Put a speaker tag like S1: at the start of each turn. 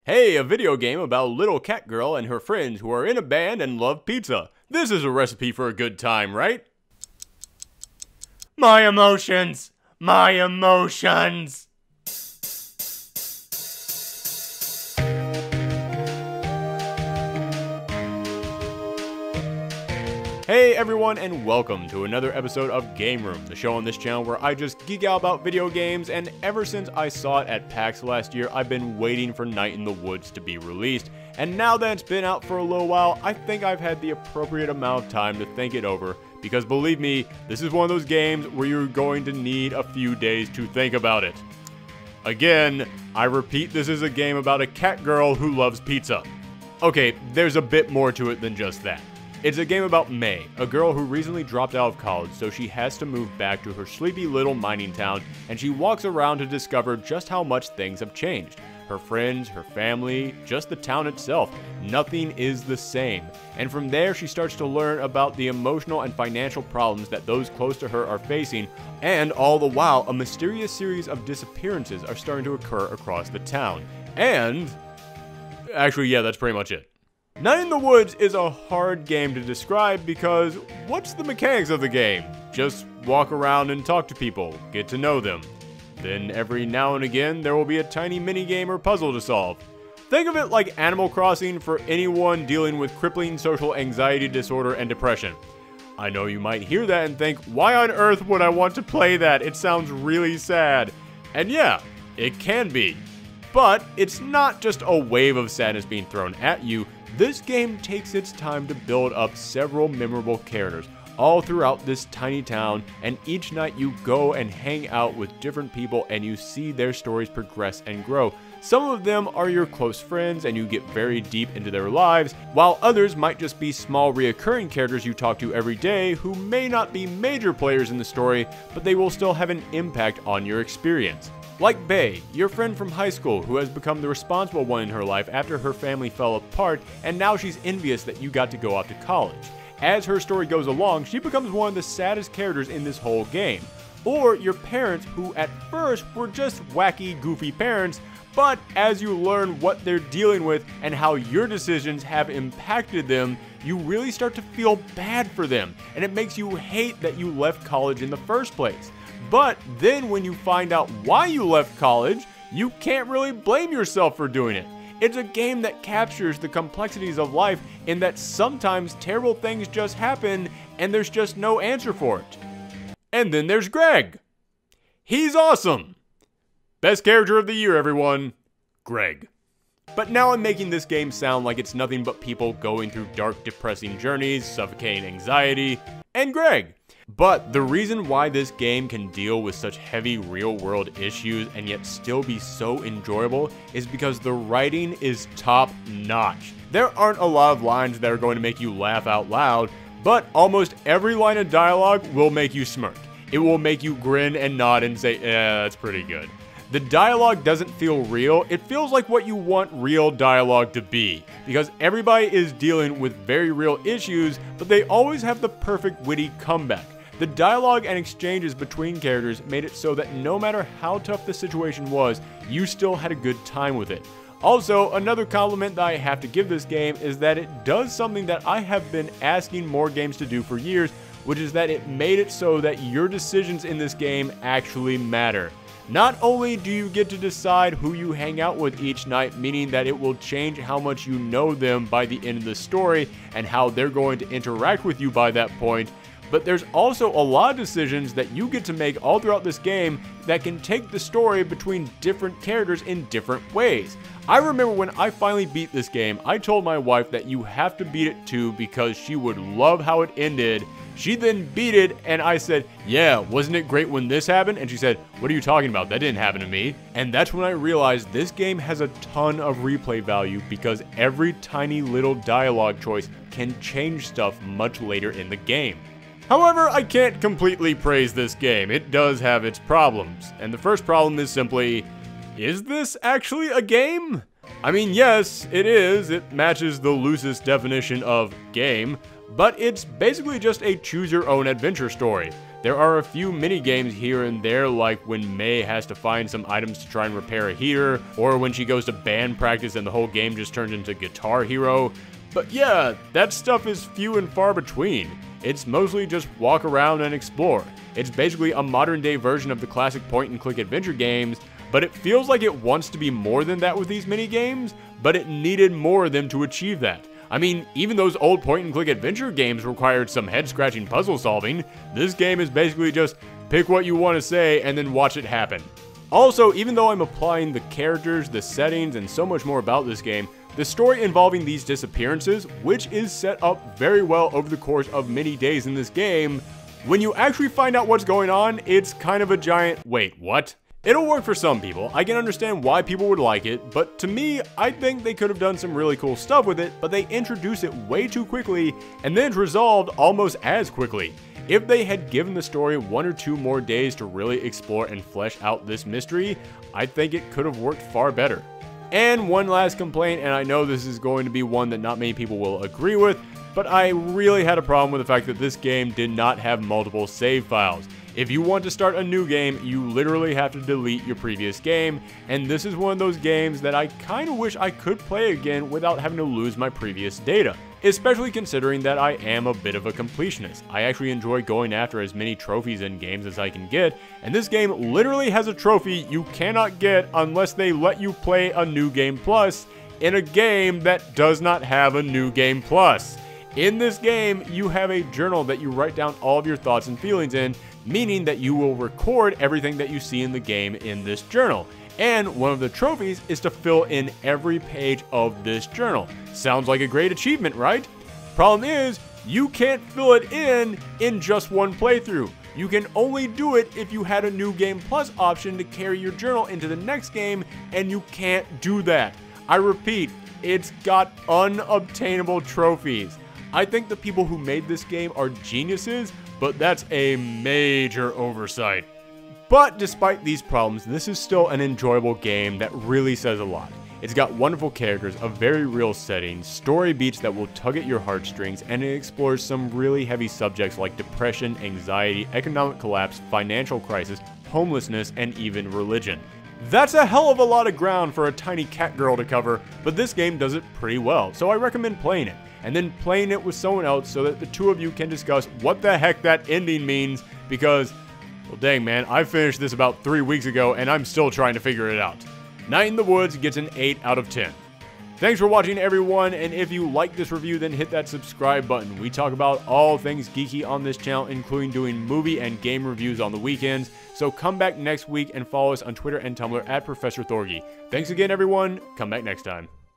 S1: Hey, a video game about a little cat girl and her friends who are in a band and love pizza. This is a recipe for a good time, right? My emotions! My emotions! Hey everyone, and welcome to another episode of Game Room, the show on this channel where I just geek out about video games, and ever since I saw it at PAX last year, I've been waiting for Night in the Woods to be released, and now that it's been out for a little while, I think I've had the appropriate amount of time to think it over, because believe me, this is one of those games where you're going to need a few days to think about it. Again, I repeat, this is a game about a cat girl who loves pizza. Okay, there's a bit more to it than just that. It's a game about May, a girl who recently dropped out of college, so she has to move back to her sleepy little mining town, and she walks around to discover just how much things have changed. Her friends, her family, just the town itself, nothing is the same. And from there, she starts to learn about the emotional and financial problems that those close to her are facing, and all the while, a mysterious series of disappearances are starting to occur across the town. And actually, yeah, that's pretty much it. Night in the Woods is a hard game to describe because what's the mechanics of the game? Just walk around and talk to people, get to know them. Then every now and again there will be a tiny minigame or puzzle to solve. Think of it like Animal Crossing for anyone dealing with crippling social anxiety disorder and depression. I know you might hear that and think, why on earth would I want to play that? It sounds really sad. And yeah, it can be. But it's not just a wave of sadness being thrown at you. This game takes its time to build up several memorable characters all throughout this tiny town, and each night you go and hang out with different people and you see their stories progress and grow. Some of them are your close friends and you get very deep into their lives, while others might just be small reoccurring characters you talk to every day who may not be major players in the story, but they will still have an impact on your experience. Like Bae, your friend from high school who has become the responsible one in her life after her family fell apart, and now she's envious that you got to go off to college. As her story goes along, she becomes one of the saddest characters in this whole game. Or your parents, who at first were just wacky, goofy parents, but as you learn what they're dealing with and how your decisions have impacted them, you really start to feel bad for them, and it makes you hate that you left college in the first place. But then when you find out why you left college, you can't really blame yourself for doing it. It's a game that captures the complexities of life in that sometimes terrible things just happen and there's just no answer for it. And then there's Greg. He's awesome. Best character of the year, everyone. Greg. But now I'm making this game sound like it's nothing but people going through dark, depressing journeys, suffocating anxiety, and Greg. But the reason why this game can deal with such heavy real-world issues and yet still be so enjoyable is because the writing is top-notch. There aren't a lot of lines that are going to make you laugh out loud, but almost every line of dialogue will make you smirk. It will make you grin and nod and say, yeah, that's pretty good. The dialogue doesn't feel real, it feels like what you want real dialogue to be, because everybody is dealing with very real issues, but they always have the perfect witty comeback. The dialogue and exchanges between characters made it so that no matter how tough the situation was, you still had a good time with it. Also, another compliment that I have to give this game is that it does something that I have been asking more games to do for years, which is that it made it so that your decisions in this game actually matter. Not only do you get to decide who you hang out with each night, meaning that it will change how much you know them by the end of the story and how they're going to interact with you by that point, but there's also a lot of decisions that you get to make all throughout this game that can take the story between different characters in different ways. I remember when I finally beat this game, I told my wife that you have to beat it too because she would love how it ended. She then beat it and I said, yeah, wasn't it great when this happened? And she said, what are you talking about? That didn't happen to me. And that's when I realized this game has a ton of replay value because every tiny little dialogue choice can change stuff much later in the game. However, I can't completely praise this game. It does have its problems. And the first problem is simply, is this actually a game? I mean, yes, it is. It matches the loosest definition of game, but it's basically just a choose-your-own adventure story. There are a few mini games here and there, like when May has to find some items to try and repair a heater, or when she goes to band practice and the whole game just turns into Guitar Hero. But yeah, that stuff is few and far between. It's mostly just walk around and explore. It's basically a modern day version of the classic point and click adventure games, but it feels like it wants to be more than that with these mini games, but it needed more of them to achieve that. I mean, even those old point and click adventure games required some head scratching puzzle solving. This game is basically just pick what you want to say and then watch it happen. Also, even though I'm applying the characters, the settings, and so much more about this game, the story involving these disappearances, which is set up very well over the course of many days in this game, when you actually find out what's going on, it's kind of a giant, wait, what? It'll work for some people. I can understand why people would like it, but to me, I think they could have done some really cool stuff with it, but they introduce it way too quickly, and then it's resolved almost as quickly. If they had given the story 1 or 2 more days to really explore and flesh out this mystery, I think it could have worked far better. And one last complaint, and I know this is going to be one that not many people will agree with, but I really had a problem with the fact that this game did not have multiple save files. If you want to start a new game, you literally have to delete your previous game, and this is one of those games that I kind of wish I could play again without having to lose my previous data. Especially considering that I am a bit of a completionist. I actually enjoy going after as many trophies in games as I can get, and this game literally has a trophy you cannot get unless they let you play a New Game Plus in a game that does not have a New Game Plus. In this game, you have a journal that you write down all of your thoughts and feelings in, meaning that you will record everything that you see in the game in this journal. And one of the trophies is to fill in every page of this journal. Sounds like a great achievement, right? Problem is, you can't fill it in just one playthrough. You can only do it if you had a New Game Plus option to carry your journal into the next game, and you can't do that. I repeat, it's got unobtainable trophies. I think the people who made this game are geniuses, but that's a major oversight. But despite these problems, this is still an enjoyable game that really says a lot. It's got wonderful characters, a very real setting, story beats that will tug at your heartstrings, and it explores some really heavy subjects like depression, anxiety, economic collapse, financial crisis, homelessness, and even religion. That's a hell of a lot of ground for a tiny cat girl to cover, but this game does it pretty well, so I recommend playing it. And then playing it with someone else so that the two of you can discuss what the heck that ending means, because, well dang man, I finished this about 3 weeks ago and I'm still trying to figure it out. Night in the Woods gets an 8 out of 10. Thanks for watching everyone, and if you like this review then hit that subscribe button. We talk about all things geeky on this channel, including doing movie and game reviews on the weekends, so come back next week and follow us on Twitter and Tumblr at Professor Thorgi. Thanks again everyone, come back next time.